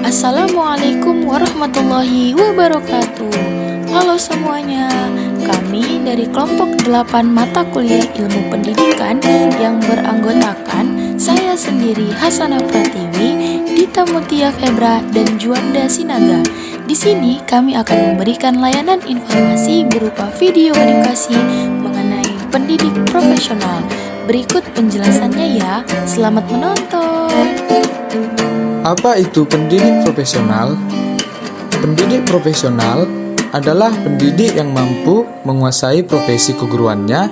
Assalamualaikum warahmatullahi wabarakatuh. Halo semuanya, kami dari kelompok 8 mata kuliah ilmu pendidikan yang beranggotakan saya sendiri Hasanah Pratiwi, Dita Mutia Febra, dan Juanda Sinaga. Di sini kami akan memberikan layanan informasi berupa video edukasi mengenai pendidik profesional. Berikut penjelasannya ya, selamat menonton. Apa itu pendidik profesional? Pendidik profesional adalah pendidik yang mampu menguasai profesi keguruannya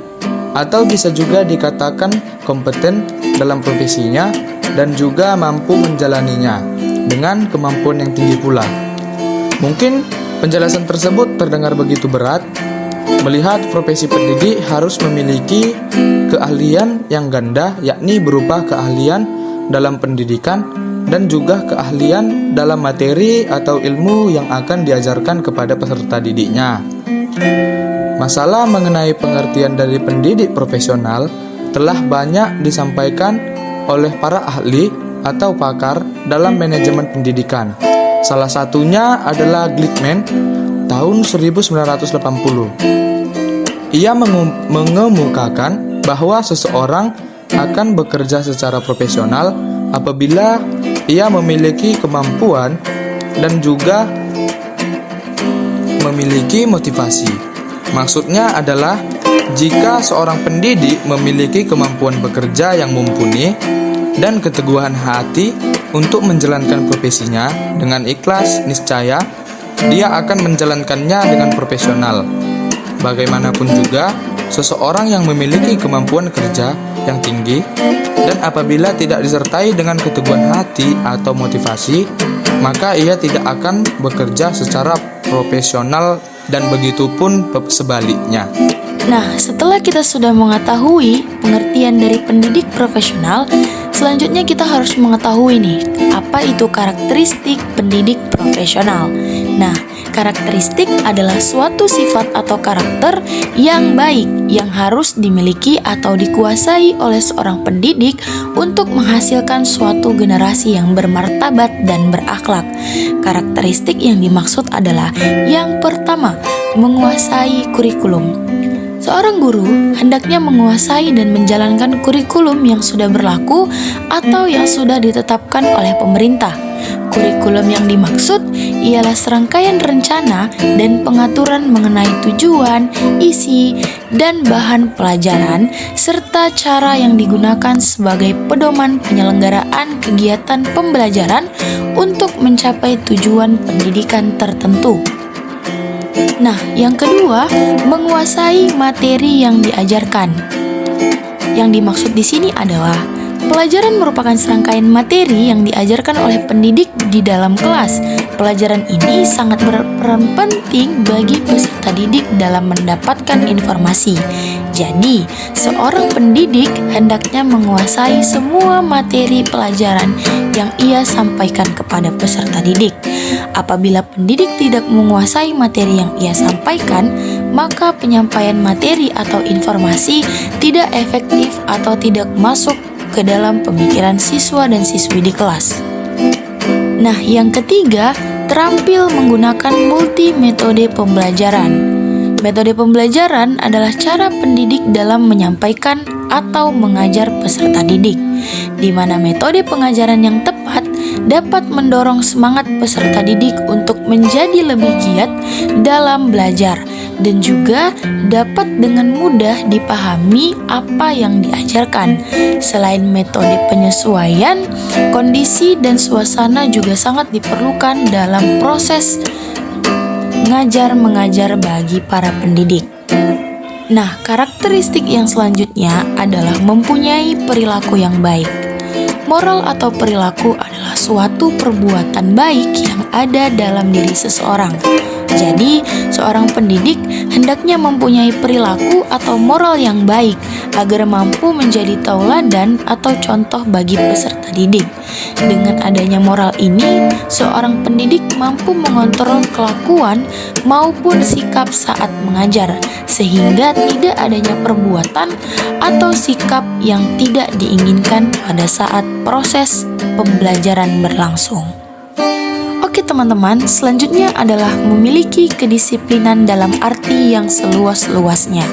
atau bisa juga dikatakan kompeten dalam profesinya dan juga mampu menjalaninya dengan kemampuan yang tinggi pula. Mungkin penjelasan tersebut terdengar begitu berat, melihat profesi pendidik harus memiliki keahlian yang ganda, yakni berupa keahlian dalam pendidikan dan juga keahlian dalam materi atau ilmu yang akan diajarkan kepada peserta didiknya. Masalah mengenai pengertian dari pendidik profesional telah banyak disampaikan oleh para ahli atau pakar dalam manajemen pendidikan. Salah satunya adalah Glickman tahun 1980. Ia mengemukakan bahwa seseorang akan bekerja secara profesional apabila ia memiliki kemampuan dan juga memiliki motivasi. Maksudnya adalah jika seorang pendidik memiliki kemampuan bekerja yang mumpuni dan keteguhan hati untuk menjalankan profesinya dengan ikhlas, niscaya dia akan menjalankannya dengan profesional. Bagaimanapun juga, seseorang yang memiliki kemampuan kerja yang tinggi dan apabila tidak disertai dengan keteguhan hati atau motivasi, maka ia tidak akan bekerja secara profesional dan begitu pun sebaliknya. Nah, setelah kita sudah mengetahui pengertian dari pendidik profesional, selanjutnya kita harus mengetahui nih, apa itu karakteristik pendidik profesional. Nah, karakteristik adalah suatu sifat atau karakter yang baik yang harus dimiliki atau dikuasai oleh seorang pendidik untuk menghasilkan suatu generasi yang bermartabat dan berakhlak. Karakteristik yang dimaksud adalah yang pertama, menguasai kurikulum. Seorang guru hendaknya menguasai dan menjalankan kurikulum yang sudah berlaku atau yang sudah ditetapkan oleh pemerintah. Kurikulum yang dimaksud ialah serangkaian rencana dan pengaturan mengenai tujuan, isi, dan bahan pelajaran, serta cara yang digunakan sebagai pedoman penyelenggaraan kegiatan pembelajaran untuk mencapai tujuan pendidikan tertentu. Nah, yang kedua, menguasai materi yang diajarkan. Yang dimaksud di sini adalah pelajaran merupakan serangkaian materi yang diajarkan oleh pendidik di dalam kelas. Pelajaran ini sangat berperan penting bagi peserta didik dalam mendapatkan informasi. Jadi, seorang pendidik hendaknya menguasai semua materi pelajaran yang ia sampaikan kepada peserta didik. Apabila pendidik tidak menguasai materi yang ia sampaikan, maka penyampaian materi atau informasi tidak efektif atau tidak masuk ke dalam pemikiran siswa dan siswi di kelas. Nah, yang ketiga, terampil menggunakan multi metode pembelajaran. Metode pembelajaran adalah cara pendidik dalam menyampaikan atau mengajar peserta didik, di mana metode pengajaran yang tepat dapat mendorong semangat peserta didik untuk menjadi lebih giat dalam belajar dan juga dapat dengan mudah dipahami apa yang diajarkan. Selain metode penyesuaian, kondisi dan suasana juga sangat diperlukan dalam proses ngajar-mengajar bagi para pendidik. Nah, karakteristik yang selanjutnya adalah mempunyai perilaku yang baik. Moral atau perilaku adalah suatu perbuatan baik yang ada dalam diri seseorang. Jadi, seorang pendidik hendaknya mempunyai perilaku atau moral yang baik agar mampu menjadi tauladan atau contoh bagi peserta didik. Dengan adanya moral ini, seorang pendidik mampu mengontrol kelakuan maupun sikap saat mengajar, sehingga tidak adanya perbuatan atau sikap yang tidak diinginkan pada saat proses pembelajaran berlangsung. teman-teman, selanjutnya adalah memiliki kedisiplinan dalam arti yang seluas-luasnya.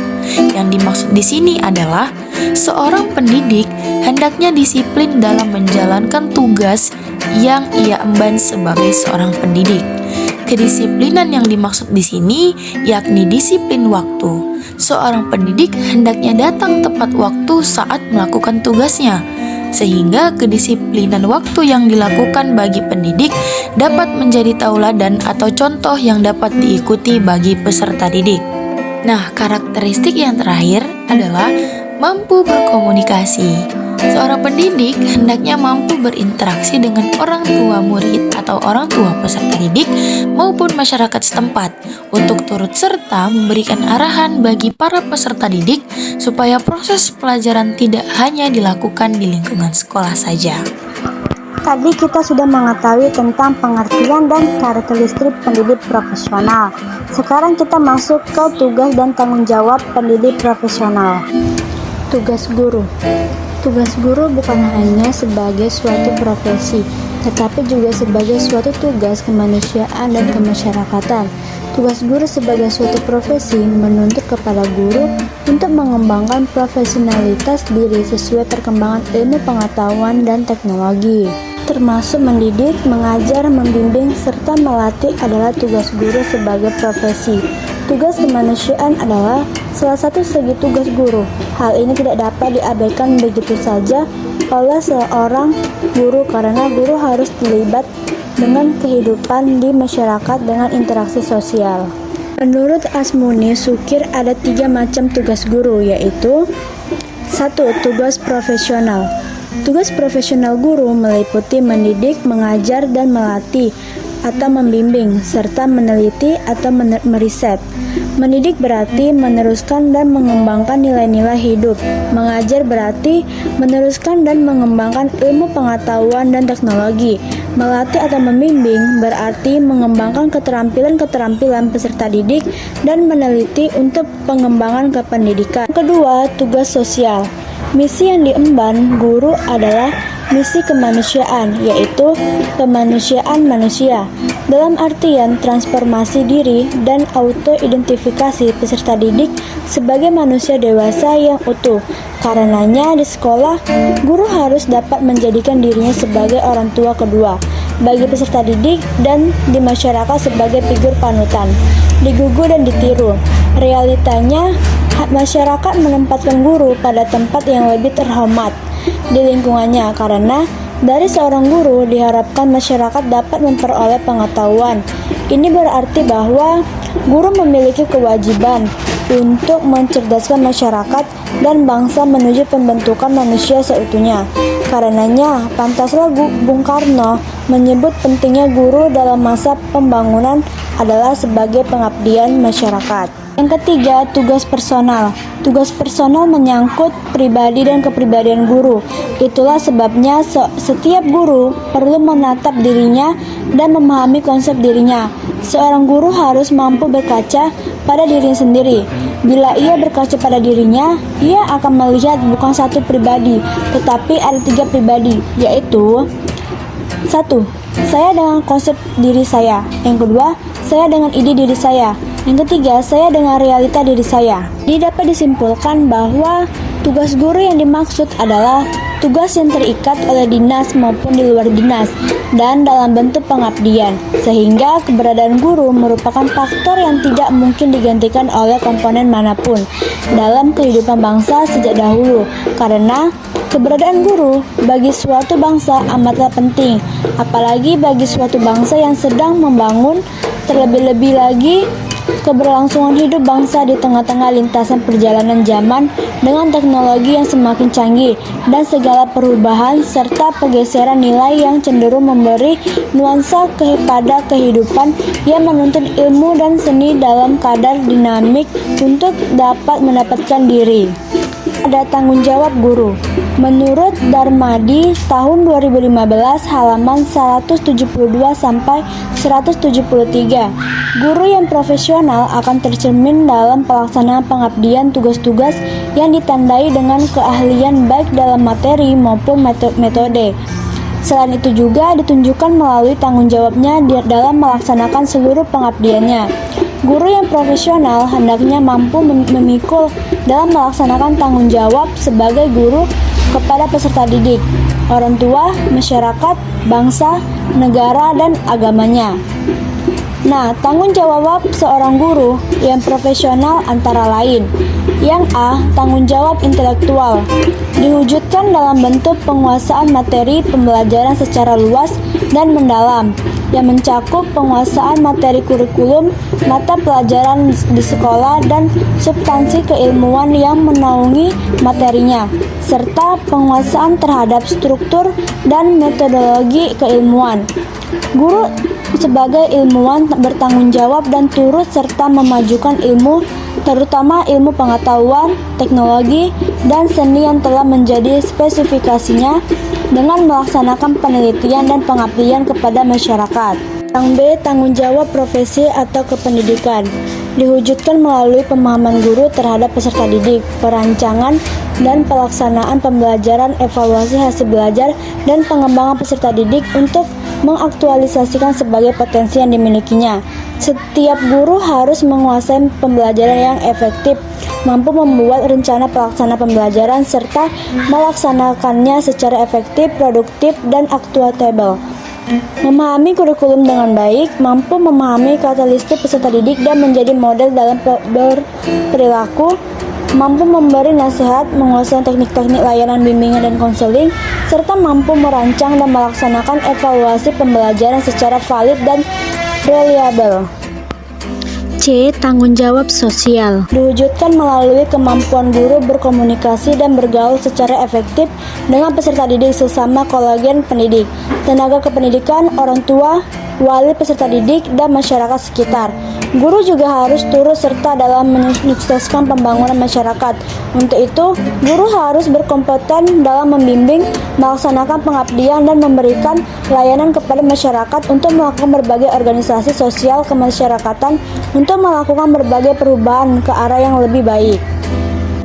Yang dimaksud di sini adalah seorang pendidik hendaknya disiplin dalam menjalankan tugas yang ia emban sebagai seorang pendidik. Kedisiplinan yang dimaksud di sini yakni disiplin waktu. Seorang pendidik hendaknya datang tepat waktu saat melakukan tugasnya, sehingga kedisiplinan waktu yang dilakukan bagi pendidik dapat menjadi tauladan atau contoh yang dapat diikuti bagi peserta didik. Nah, karakteristik yang terakhir adalah mampu berkomunikasi. Seorang pendidik hendaknya mampu berinteraksi dengan orang tua murid atau orang tua peserta didik maupun masyarakat setempat untuk turut serta memberikan arahan bagi para peserta didik supaya proses pelajaran tidak hanya dilakukan di lingkungan sekolah saja. Tadi kita sudah mengetahui tentang pengertian dan karakteristik pendidik profesional. Sekarang kita masuk ke tugas dan tanggung jawab pendidik profesional. Tugas guru. Tugas guru bukan hanya sebagai suatu profesi, tetapi juga sebagai suatu tugas kemanusiaan dan kemasyarakatan. Tugas guru sebagai suatu profesi menuntut kepada guru untuk mengembangkan profesionalitas diri sesuai perkembangan ilmu pengetahuan dan teknologi. Termasuk mendidik, mengajar, membimbing, serta melatih adalah tugas guru sebagai profesi. Tugas kemanusiaan adalah salah satu segi tugas guru. Hal ini tidak dapat diabaikan begitu saja oleh seorang guru karena guru harus terlibat dengan kehidupan di masyarakat dengan interaksi sosial. Menurut Asmuni Sukir ada 3 macam tugas guru, yaitu 1. Tugas profesional. Tugas profesional guru meliputi mendidik, mengajar, dan melatih atau membimbing, serta meneliti atau meriset. Mendidik berarti meneruskan dan mengembangkan nilai-nilai hidup. Mengajar berarti meneruskan dan mengembangkan ilmu pengetahuan dan teknologi. Melatih atau membimbing berarti mengembangkan keterampilan-keterampilan peserta didik dan meneliti untuk pengembangan kependidikan. Kedua, tugas sosial. Misi yang diemban guru adalah misi kemanusiaan, yaitu kemanusiaan manusia, dalam artian transformasi diri dan auto-identifikasi peserta didik sebagai manusia dewasa yang utuh. Karenanya di sekolah, guru harus dapat menjadikan dirinya sebagai orang tua kedua bagi peserta didik dan di masyarakat sebagai figur panutan, digugu dan ditiru. Realitanya, masyarakat menempatkan guru pada tempat yang lebih terhormat di lingkungannya karena dari seorang guru diharapkan masyarakat dapat memperoleh pengetahuan. Ini berarti bahwa guru memiliki kewajiban untuk mencerdaskan masyarakat dan bangsa menuju pembentukan manusia seutuhnya. Karenanya, pantaslah Bung Karno menyebut pentingnya guru dalam masa pembangunan adalah sebagai pengabdian masyarakat. Yang ketiga, tugas personal. Tugas personal menyangkut pribadi dan kepribadian guru. Itulah sebabnya setiap guru perlu menatap dirinya dan memahami konsep dirinya. Seorang guru harus mampu berkaca pada dirinya sendiri. Bila ia berkaca pada dirinya, ia akan melihat bukan satu pribadi, tetapi ada 3 pribadi, yaitu 1. Saya dengan konsep diri saya. Yang kedua, saya dengan ide diri saya. Yang ketiga, saya dengan realita diri saya. Ini dapat disimpulkan bahwa tugas guru yang dimaksud adalah tugas yang terikat oleh dinas maupun di luar dinas dan dalam bentuk pengabdian, sehingga keberadaan guru merupakan faktor yang tidak mungkin digantikan oleh komponen manapun dalam kehidupan bangsa sejak dahulu, karena keberadaan guru bagi suatu bangsa amatlah penting, apalagi bagi suatu bangsa yang sedang membangun, terlebih-lebih lagi keberlangsungan hidup bangsa di tengah-tengah lintasan perjalanan zaman dengan teknologi yang semakin canggih dan segala perubahan serta pergeseran nilai yang cenderung memberi nuansa kepada kehidupan yang menuntut ilmu dan seni dalam kadar dinamik untuk dapat mendapatkan diri. Ada tanggung jawab guru. Menurut Darmadi tahun 2015 halaman 172 sampai 173, guru yang profesional akan tercermin dalam pelaksanaan pengabdian tugas-tugas yang ditandai dengan keahlian baik dalam materi maupun metode. Selain itu juga ditunjukkan melalui tanggung jawabnya dalam melaksanakan seluruh pengabdiannya. Guru yang profesional hendaknya mampu memikul dalam melaksanakan tanggung jawab sebagai guru kepada peserta didik, orang tua, masyarakat, bangsa, negara, dan agamanya. Nah, tanggung jawab seorang guru yang profesional antara lain. Yang A, tanggung jawab intelektual. Diwujudkan dalam bentuk penguasaan materi pembelajaran secara luas dan mendalam, yang mencakup penguasaan materi kurikulum, mata pelajaran di sekolah, dan substansi keilmuan yang menaungi materinya, serta penguasaan terhadap struktur dan metodologi keilmuan. Guru sebagai ilmuwan bertanggung jawab dan turut serta memajukan ilmu, terutama ilmu pengetahuan, teknologi, dan seni yang telah menjadi spesifikasinya dengan melaksanakan penelitian dan pengabdian kepada masyarakat. Yang B, tanggung jawab profesi atau kependidikan. Diwujudkan melalui pemahaman guru terhadap peserta didik, perancangan dan pelaksanaan pembelajaran, evaluasi hasil belajar, dan pengembangan peserta didik untuk mengaktualisasikan sebagai potensi yang dimilikinya. Setiap guru harus menguasai pembelajaran yang efektif, mampu membuat rencana pelaksana pembelajaran, serta melaksanakannya secara efektif, produktif, dan akuntabel. Memahami kurikulum dengan baik, mampu memahami karakteristik peserta didik dan menjadi model dalam berperilaku, mampu memberi nasihat, menguasai teknik-teknik layanan bimbingan dan konseling, serta mampu merancang dan melaksanakan evaluasi pembelajaran secara valid dan reliabel. C. Tanggung jawab sosial. Diwujudkan melalui kemampuan guru berkomunikasi dan bergaul secara efektif dengan peserta didik sesama kolegian pendidik, tenaga kependidikan, orang tua, wali peserta didik, dan masyarakat sekitar. Guru juga harus turut serta dalam menyukseskan pembangunan masyarakat. Untuk itu, guru harus berkompeten dalam membimbing, melaksanakan pengabdian, dan memberikan layanan kepada masyarakat untuk melakukan berbagai organisasi sosial kemasyarakatan untuk melakukan berbagai perubahan ke arah yang lebih baik.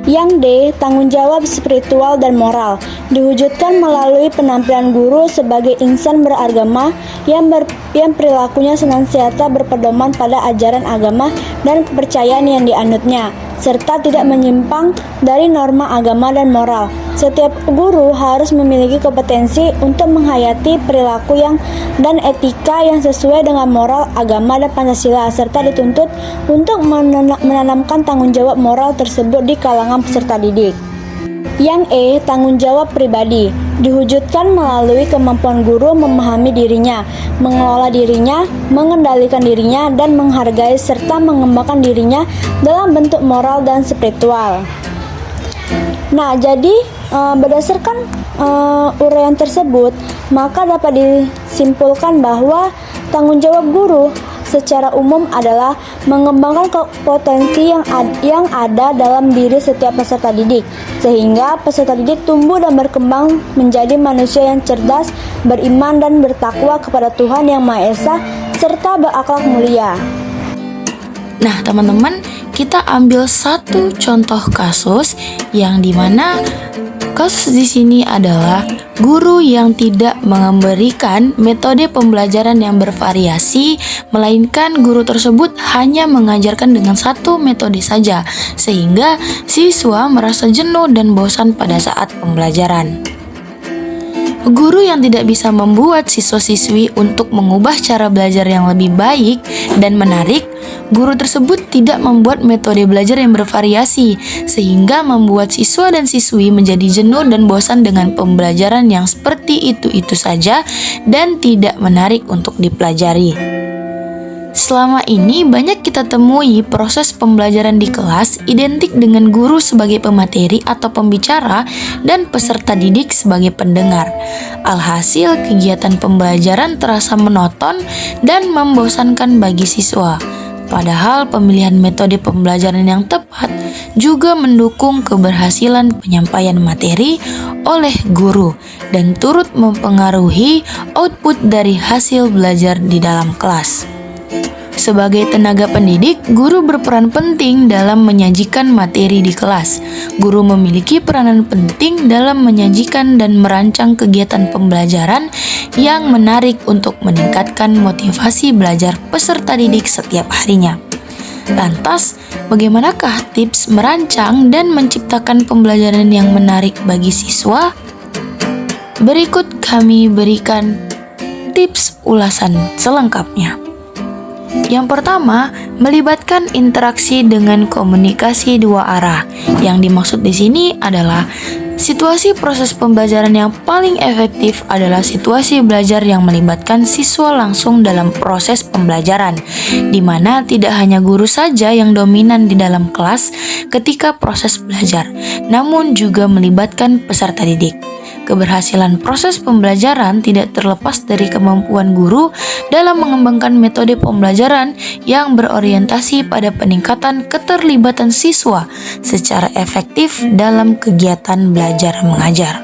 Yang D. Tanggung jawab spiritual dan moral. Diwujudkan melalui penampilan guru sebagai insan beragama yang perilakunya senantiasa berpedoman pada ajaran agama dan kepercayaan yang dianutnya, serta tidak menyimpang dari norma agama dan moral. Setiap guru harus memiliki kompetensi untuk menghayati perilaku dan etika yang sesuai dengan moral, agama, dan Pancasila, serta dituntut untuk menanamkan tanggung jawab moral tersebut di kalangan peserta didik. Yang E. Tanggung jawab pribadi. Diwujudkan melalui kemampuan guru memahami dirinya, mengelola dirinya, mengendalikan dirinya, dan menghargai serta mengembangkan dirinya dalam bentuk moral dan spiritual. Nah, jadi berdasarkan uraian tersebut, maka dapat disimpulkan bahwa tanggung jawab guru secara umum adalah mengembangkan potensi yang ada dalam diri setiap peserta didik, sehingga peserta didik tumbuh dan berkembang menjadi manusia yang cerdas, beriman, dan bertakwa kepada Tuhan Yang Maha Esa, serta berakhlak mulia. Nah, teman-teman, kita ambil satu contoh kasus yang dimana kasus di sini adalah guru yang tidak memberikan metode pembelajaran yang bervariasi, melainkan guru tersebut hanya mengajarkan dengan satu metode saja, sehingga siswa merasa jenuh dan bosan pada saat pembelajaran. Guru yang tidak bisa membuat siswa-siswi untuk mengubah cara belajar yang lebih baik dan menarik, guru tersebut tidak membuat metode belajar yang bervariasi, sehingga membuat siswa dan siswi menjadi jenuh dan bosan dengan pembelajaran yang seperti itu-itu saja dan tidak menarik untuk dipelajari. Selama ini banyak kita temui proses pembelajaran di kelas identik dengan guru sebagai pemateri atau pembicara dan peserta didik sebagai pendengar. Alhasil kegiatan pembelajaran terasa monoton dan membosankan bagi siswa. Padahal pemilihan metode pembelajaran yang tepat juga mendukung keberhasilan penyampaian materi oleh guru dan turut mempengaruhi output dari hasil belajar di dalam kelas. Sebagai tenaga pendidik, guru berperan penting dalam menyajikan materi di kelas. Guru memiliki peranan penting dalam menyajikan dan merancang kegiatan pembelajaran yang menarik untuk meningkatkan motivasi belajar peserta didik setiap harinya. Lantas, bagaimanakah tips merancang dan menciptakan pembelajaran yang menarik bagi siswa? Berikut kami berikan tips ulasan selengkapnya. Yang pertama, melibatkan interaksi dengan komunikasi dua arah. Yang dimaksud di sini adalah situasi proses pembelajaran yang paling efektif adalah situasi belajar yang melibatkan siswa langsung dalam proses pembelajaran, di mana tidak hanya guru saja yang dominan di dalam kelas ketika proses belajar, namun juga melibatkan peserta didik. Keberhasilan proses pembelajaran tidak terlepas dari kemampuan guru dalam mengembangkan metode pembelajaran yang berorientasi pada peningkatan keterlibatan siswa secara efektif dalam kegiatan belajar mengajar.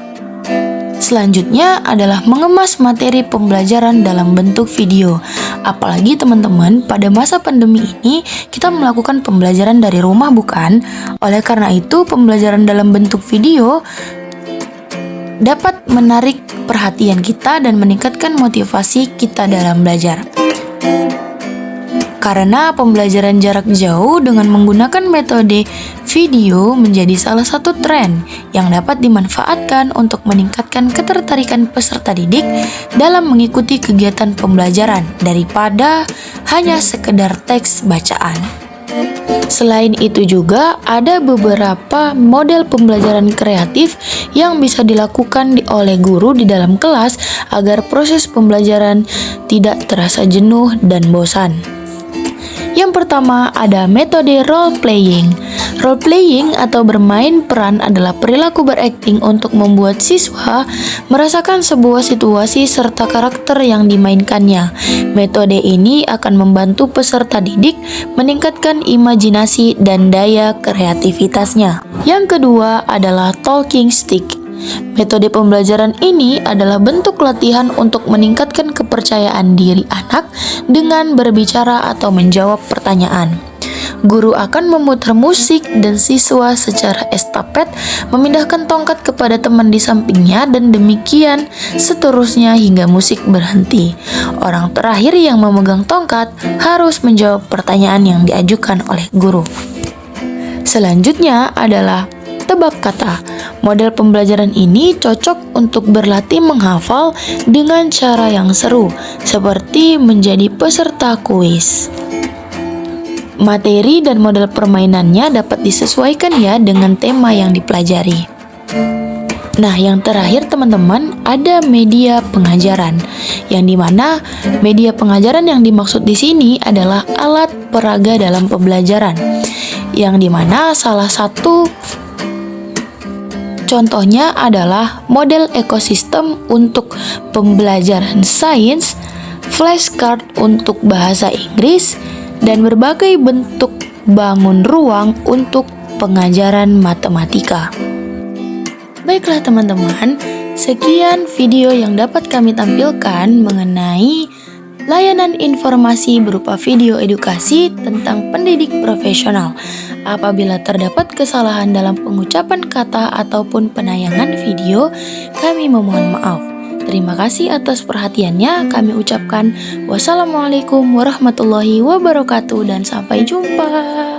Selanjutnya adalah mengemas materi pembelajaran dalam bentuk video. Apalagi teman-teman, pada masa pandemi ini kita melakukan pembelajaran dari rumah bukan? Oleh karena itu, pembelajaran dalam bentuk video dapat menarik perhatian kita dan meningkatkan motivasi kita dalam belajar. Karena pembelajaran jarak jauh dengan menggunakan metode video menjadi salah satu tren yang dapat dimanfaatkan untuk meningkatkan ketertarikan peserta didik dalam mengikuti kegiatan pembelajaran daripada hanya sekedar teks bacaan. Selain itu juga ada beberapa model pembelajaran kreatif yang bisa dilakukan oleh guru di dalam kelas agar proses pembelajaran tidak terasa jenuh dan bosan. Yang pertama ada metode role playing. Role playing atau bermain peran adalah perilaku berakting untuk membuat siswa merasakan sebuah situasi serta karakter yang dimainkannya. Metode ini akan membantu peserta didik meningkatkan imajinasi dan daya kreativitasnya. Yang kedua adalah talking stick. Metode pembelajaran ini adalah bentuk latihan untuk meningkatkan kepercayaan diri anak dengan berbicara atau menjawab pertanyaan. Guru akan memutar musik dan siswa secara estafet memindahkan tongkat kepada teman di sampingnya dan demikian seterusnya hingga musik berhenti. Orang terakhir yang memegang tongkat harus menjawab pertanyaan yang diajukan oleh guru. Selanjutnya adalah tebak kata. Model pembelajaran ini cocok untuk berlatih menghafal dengan cara yang seru, seperti menjadi peserta kuis. Materi dan model permainannya dapat disesuaikan ya dengan tema yang dipelajari. Nah, yang terakhir teman-teman, ada media pengajaran. Yang dimana media pengajaran yang dimaksud di sini adalah alat peraga dalam pembelajaran. Yang dimana salah satu contohnya adalah model ekosistem untuk pembelajaran sains, flashcard untuk bahasa Inggris, dan berbagai bentuk bangun ruang untuk pengajaran matematika. Baiklah teman-teman, sekian video yang dapat kami tampilkan mengenai layanan informasi berupa video edukasi tentang pendidik profesional. Apabila terdapat kesalahan dalam pengucapan kata ataupun penayangan video, kami memohon maaf. Terima kasih atas perhatiannya. Kami ucapkan wassalamualaikum warahmatullahi wabarakatuh dan sampai jumpa.